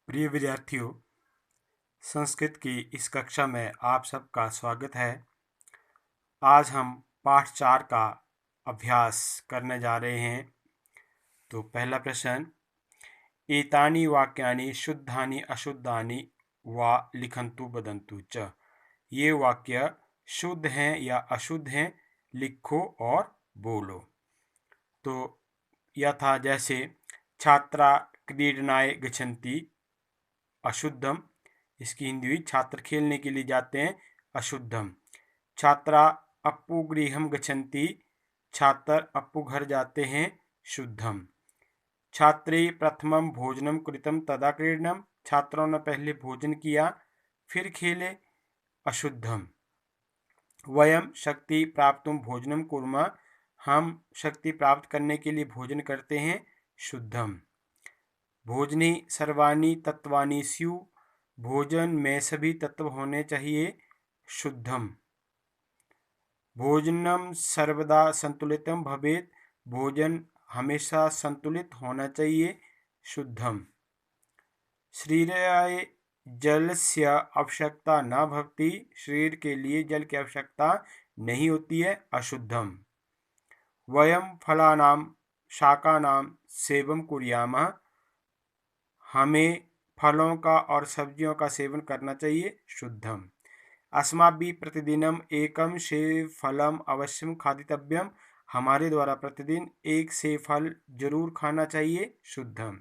प्रिय विद्यार्थियों, संस्कृत की इस कक्षा में आप सबका स्वागत है। आज हम पाठ 4 का अभ्यास करने जा रहे हैं। तो पहला प्रश्न, एतानि वाक्यानि शुद्धानि अशुद्धानि वा लिखन्तु वदन्तु च। ये वाक्य शुद्ध हैं या अशुद्ध हैं, लिखो और बोलो। तो यथा जैसे छात्रा क्रीडनाय गच्छन्ति, अशुद्धम। इसकी हिंदी हुई छात्र खेलने के लिए जाते हैं, अशुद्धम। छात्रा अप्पु गृहम गच्छन्ति, छात्र अप्पु घर जाते हैं, शुद्धम। छात्रे प्रथमम भोजनम कृतम तदा क्रीडनम, छात्रों ने पहले भोजन किया फिर खेले, अशुद्धम। वयम शक्ति प्राप्तुम भोजनम कुर्मः, हम शक्ति प्राप्त करने के लिए भोजन करते हैं, शुद्धम। भोजने सर्वाणि तत्वानि स्युः, भोजन में सभी तत्व होने चाहिए, शुद्धम। भोजनम सर्वदा संतुलितम भवेत्, भोजन हमेशा संतुलित होना चाहिए, शुद्धम। शरीराय जलस्य आवश्यकता न भवति, शरीर के लिए जल की आवश्यकता नहीं होती है, अशुद्धम। वयम फलानां शाकानां सेवनं कुर्यामः, हमें फलों का और सब्जियों का सेवन करना चाहिए, शुद्धम। अस्माभिः प्रतिदिनम एकम सेवफलम अवश्यम खादितव्यम, हमारे द्वारा प्रतिदिन एक सेब फल जरूर खाना चाहिए, शुद्धम।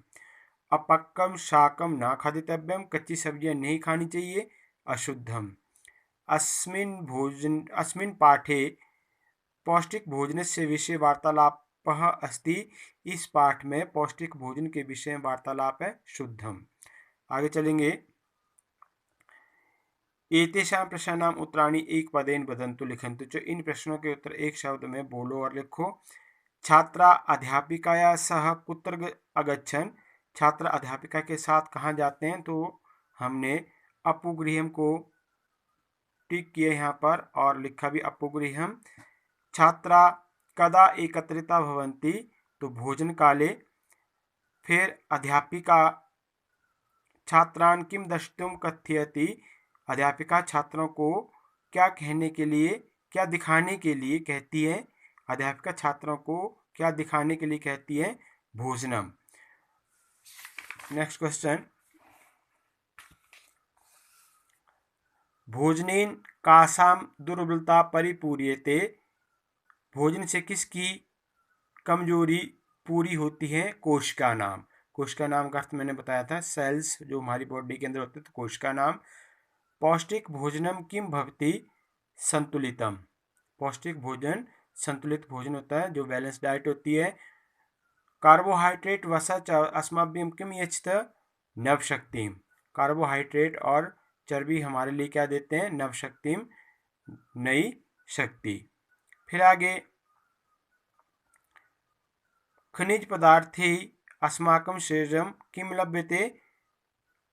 अपक्वम शाकम न खादितव्यम, कच्ची सब्जियां नहीं खानी चाहिए, अशुद्धम। अस्मिन् पाठे पौष्टिक भोजनस्य विषये वार्तालापः अस्ति, इस पाठ में पौष्टिक भोजन के विषय में वार्तालाप है, शुद्धम। आगे चलेंगे। एतेषां प्रश्नानाम् उत्तराणि एकपदेन वदन्तु लिखन्तु च, इन प्रश्नों के उत्तर एक शब्द में बोलो और लिखो। छात्रा अध्यापिकाया सह कुत्र अगच्छन्, छात्र अध्यापिका के साथ कहाँ जाते हैं, तो हमने अप्पुगृहम को टिक किए यहाँ पर और लिखा भी अप्पुगृहम। छात्रा कदा एकत्रिता भवन्ति, तो भोजन काले। फिर अध्यापिका छात्रान् किं द्रष्टुं कथयति, अध्यापिका छात्रों को क्या कहने के लिए, क्या दिखाने के लिए कहती है, अध्यापिका छात्रों को क्या दिखाने के लिए कहती है, भोजनम। नेक्स्ट क्वेश्चन, भोजनेन कासां दुर्बलता परिपूर्यते, भोजन से किसकी कमजोरी पूरी होती है, कोशिका नाम। कोशिका नाम का अर्थ मैंने बताया था, सेल्स जो हमारी बॉडी के अंदर होते हैं, तो कोशिका नाम। पौष्टिक भोजनम किम भवति, संतुलितम। पौष्टिक भोजन संतुलित भोजन होता है, जो बैलेंस डाइट होती है। कार्बोहाइड्रेट वसा च अस्मभ्यं किम यच्छत, नवशक्तिम। कार्बोहाइड्रेट और चर्बी हमारे लिए क्या देते हैं, नवशक्तिम, नई शक्ति। फिर आगे, खनिज पदार्थे अस्माकं शरीरं किम लभ्यते,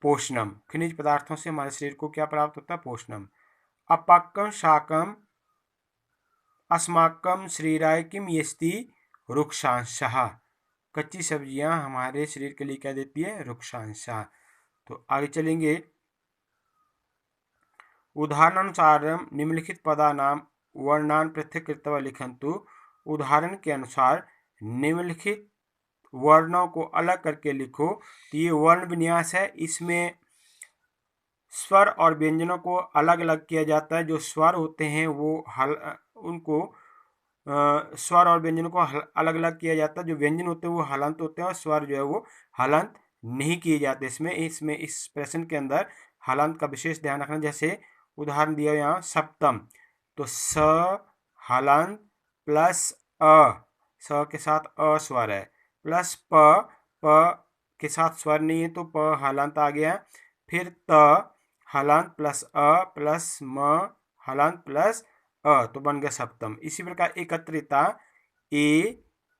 पोषणम। खनिज पदार्थों से हमारे शरीर को क्या प्राप्त होता है, पोषणम। अपक्वम शाकम अस्माकं शरीराय किम यस्ति, रुक्षांशः। कच्ची सब्जियां हमारे शरीर के लिए क्या देती है, रुक्षांशः। तो आगे चलेंगे। उदाहरणानुसारम निम्नलिखित पदानां वर्णान् पृथक कृत्वा लिखन्तु, उदाहरण के अनुसार निम्नलिखित वर्णों को अलग करके लिखो। तो ये वर्ण विन्यास है, इसमें स्वर और व्यंजनों को अलग अलग किया जाता है। जो स्वर होते हैं वो उनको स्वर और व्यंजनों को अलग अलग किया जाता है। जो व्यंजन होते हैं वो हलंत होते हैं और स्वर जो है वो हलंत नहीं किए जाते। इसमें इस प्रश्न के अंदर हलंत का विशेष ध्यान रखना। जैसे उदाहरण दिया यहाँ सप्तम, तो स हलंत प्लस अ, स के साथ अ स्वर है, प्लस प के साथ स्वर नहीं है तो प हलंत आ गया। फिर त हलंत प्लस अ प्लस म हलंत प्लस अ, तो बन गया सप्तम। इसी प्रकार एकत्रिता ए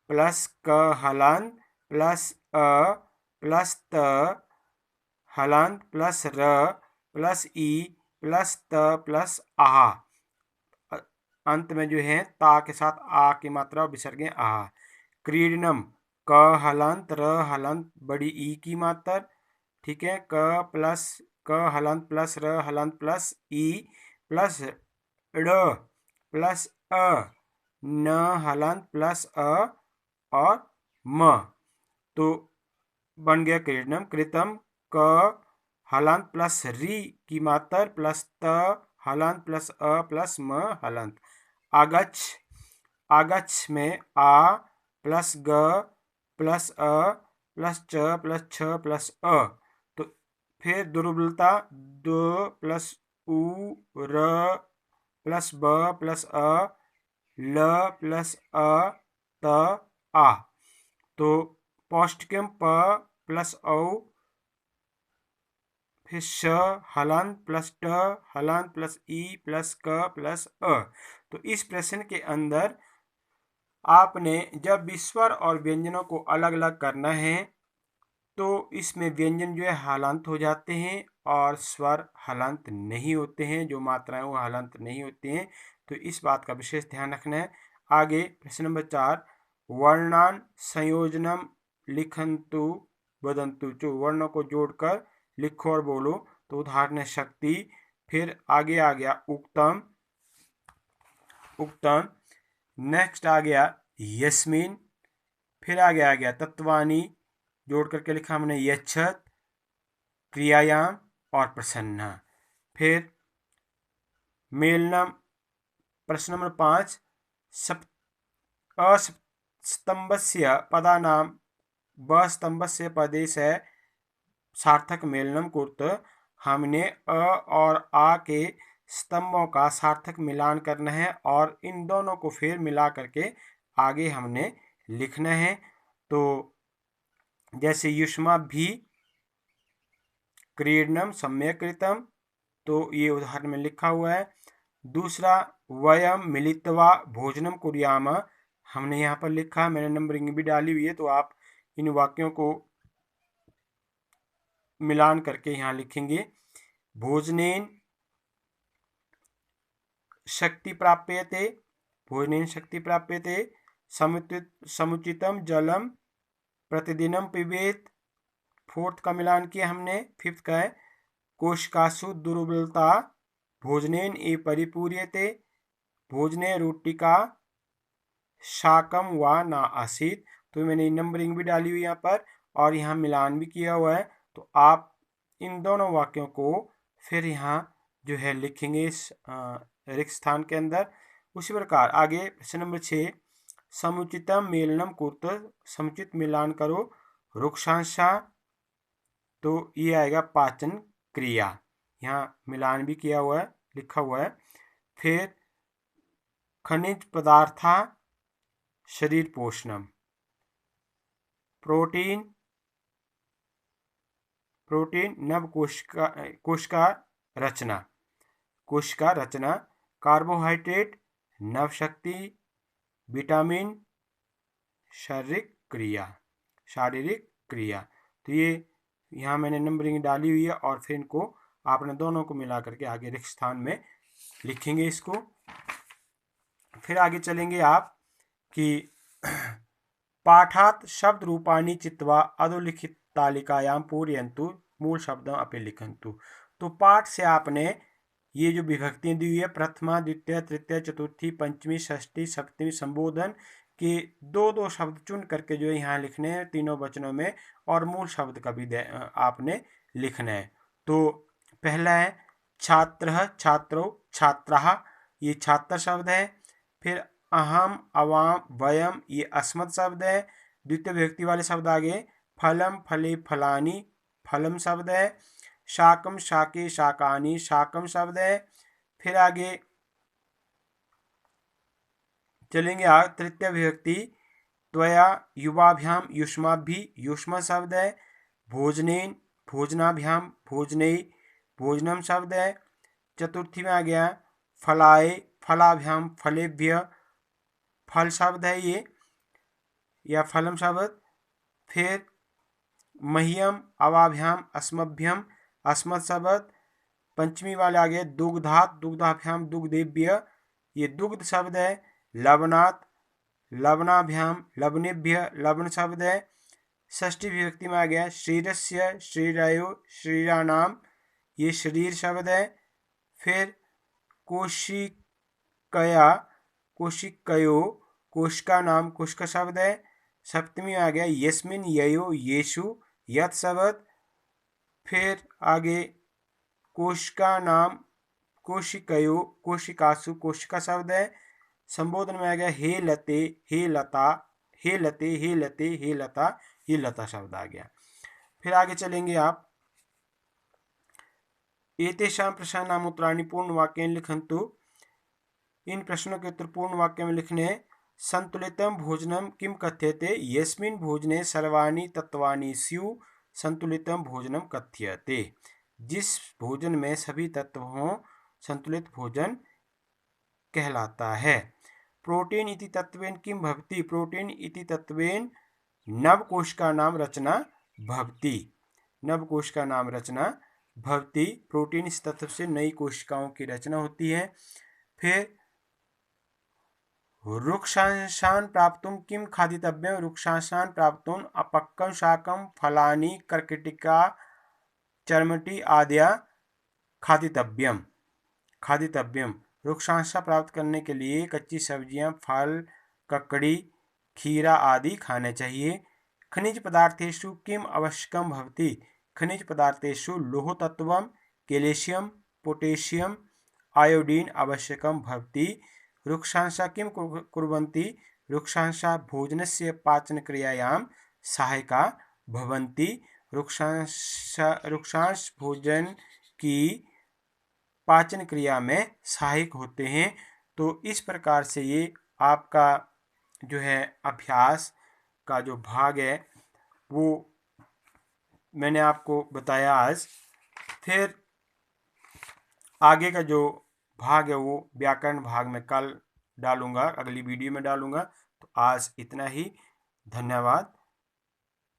प्लस क हलंत प्लस अ प्लस त हलंत प्लस र प्लस ई प्लस त प्लस आ, अंत में जो है ता के साथ आ की मात्रा विसर्ग आ। क्रीडनम क हलंत र हलंत बड़ी ई की मात्रा ठीक है, क हलंत प्लस र हलंत प्लस ई प्लस ड़ प्लस अ, न हलंत प्लस अ और म। तो बन गया क्रीडनम। कृतम क हलंत प्लस री की मातर प्लस त हलंत प्लस अ प्लस म हलंत। आगच्छ, आगच्छ में आ प्लस ग प्लस अ प्लस च प्लस छ प्लस अ। तो फिर दुर्बलता दो प्लस उ र प्लस ब प्लस अ ल प्लस अ त आ। तो पौष्टिकम प प्लस औ फिर श हलंत प्लस ट हलंत प्लस ई प्लस क प्लस अ। तो इस प्रश्न के अंदर आपने जब भी स्वर और व्यंजनों को अलग अलग करना है तो इसमें व्यंजन जो है हलंत हो जाते हैं और स्वर हलंत नहीं होते हैं, जो मात्राएं वो हलंत नहीं होती हैं। तो इस बात का विशेष ध्यान रखना है। आगे प्रश्न नंबर 4, वर्णान संयोजनम लिखंतु वदंतु। जो वर्णों को जोड़कर लिखो और बोलो। तो उदाहरण है शक्ति, फिर आगे आ गया उक्तम, उक्तम, नेक्स्ट आ गया यस्मिन, फिर आगे आ गया तत्वानी, जोड़ करके लिखा हमने यच्छत, क्रियायाम और प्रसन्ना। फिर मेलनम, प्रश्न नंबर 5, स्तंभस्य पदानां ब स्तंभस्य पदेश है सार्थक मेलनम कुर्त। हमने अ और आ के स्तंभों का सार्थक मिलान करना है और इन दोनों को फिर मिला करके आगे हमने लिखना है। तो जैसे युष्मा भी क्रीडनम सम्यक कृतम, तो ये उदाहरण में लिखा हुआ है। दूसरा वयम मिलित्वा भोजनम कुर्याम, हमने यहाँ पर लिखा, मैंने नंबरिंग भी डाली हुई है, तो आप इन वाक्यों को मिलान करके यहाँ लिखेंगे। भोजनेन शक्ति प्राप्यते, भोजनेन शक्ति प्राप्यते, समुचितम जलम प्रतिदिनम पिबेत। फोर्थ का मिलान किया हमने। फिफ्थ का है कोशिकासु दुर्बलता भोजनेन ए परिपूर्यते, भोजने रोटिका शाकम व ना आसीत। तो मैंने नंबरिंग भी डाली हुई यहाँ पर और यहाँ मिलान भी किया हुआ है। तो आप इन दोनों वाक्यों को फिर यहाँ जो है लिखेंगे इस रिक्त स्थान के अंदर। उसी प्रकार आगे प्रश्न नंबर 6, समुचितम मेलनम कुर्त, समुचित मिलान करो रुक्षांशा। तो ये आएगा पाचन क्रिया, यहाँ मिलान भी किया हुआ है, लिखा हुआ है। फिर खनिज पदार्था शरीर पोषणम, प्रोटीन, प्रोटीन नव कोशिका रचना, कोशिका रचना, कार्बोहाइड्रेट नव शक्ति, विटामिन शारीरिक क्रिया, शारीरिक क्रिया। तो ये यहाँ मैंने नंबरिंग डाली हुई है और फिर इनको आपने दोनों को मिला करके आगे रिक्त स्थान में लिखेंगे इसको। फिर आगे चलेंगे आप कि पाठात शब्द रूपाणी चित्वा अधोलिखित तालिकायाम पूरयन्तु मूल शब्दों अपि लिखन्तु। तो पाठ से आपने ये जो विभक्तियां दी हुई है प्रथमा द्वितीय तृतीय चतुर्थी पंचमी षष्ठी सप्तमी संबोधन के दो दो शब्द चुन करके जो यहाँ लिखने हैं तीनों वचनों में, और मूल शब्द का भी आपने लिखना है। तो पहला है छात्र छात्रो छात्राः, ये छात्र शब्द है। फिर अहम अवाम वयम, ये अस्मत् शब्द है। द्वितीय विभक्ति वाले शब्द आगे फलम फले फलानी, फलम शब्द है। शाकम शाके शाकानी, शाकम शब्द है। फिर आगे चलेंगे तृतीय विभक्ति त्वया युवाभ्याम युष्माभि, युष्म शब्द है। भोजनेन भोजनाभ्याम भोजने, भोजनम शब्द है। चतुर्थी में आ गया फलाए फलाभ्याम फलेभ्य, फल शब्द है ये या फलम शब्द। फिर मह्यम अवाभ्याम अस्मभ्यम, अस्मत् शब्द। पंचमी वाले आ गए दुग्धात दुग्धाभ्याम दुग्धेभ्य, ये दुग्ध शब्द है। लवनात् लवनाभ्याम लवनेभ्य, लवण शब्द है। षष्ठी विभक्ति में आ गया शरीरस्य, शरीरायो, शरीरानाम, ये शरीर शब्द है। फिर कोशिकया, कोशिकयो, कोशिका नाम, कोशिका शब्द है। सप्तमी आ गया यस्मिन, ययो, येषु, यत शब्द। फिर आगे कोशिका नाम, कोशिकयो, कोशिकासु, कोशिका शब्द है। संबोधन में आ गया हे लते, हे लता, हे लते, हे लते, हे लता, ये लता शब्द आ गया। फिर आगे चलेंगे आप। एतेषां प्रश्नानाम् उत्तराणि पूर्ण वाक्येन लिखन्तु। इन प्रश्नों के उत्तर पूर्ण वाक्य में लिखने। संतुलितम भोजनम किम कथ्यते, यस्मिन् भोजने सर्वाणि तत्वानि स्युः संतुलितम भोजनम कथ्यते। जिस भोजन में सभी तत्व हों संतुलित भोजन कहलाता है। प्रोटीन इति तत्वेन किम भवति, प्रोटीन इति तत्वेन नवकोशिकानां रचना भवति, नवकोशिका नाम रचना भवति। प्रोटीन इस तत्व से नई कोशिकाओं की रचना होती है। फिर वृक्षांशान् प्राप्तुं किं खादितव्यं, वृक्षांशान् प्राप्तुं अपक्वं शाकं फलानि कर्कटिका चर्मटी आद्या खादितव्यम, खादितव्यम। वृक्षांशा प्राप्त करने के लिए कच्ची सब्जियां, फल, ककड़ी, खीरा आदि खाने चाहिए। खनिज पदार्थेषु किम आवश्यकं भवति, खनिज पदार्थेषु लौह तत्वं, कैल्शियम, पोटेशियम, आयोडीन आवश्यकं भवति। वृक्षांशा किं कुर्वन्ति, वृक्षांशा भोजनस्य पाचन क्रियायां सहायका भवन्ति। वृक्षांश भोजन की पाचन क्रिया में सहायक होते हैं। तो इस प्रकार से ये आपका जो है अभ्यास का जो भाग है वो मैंने आपको बताया आज। फिर आगे का जो भाग है वो व्याकरण भाग में कल डालूंगा, अगली वीडियो में डालूंगा। तो आज इतना ही, धन्यवाद।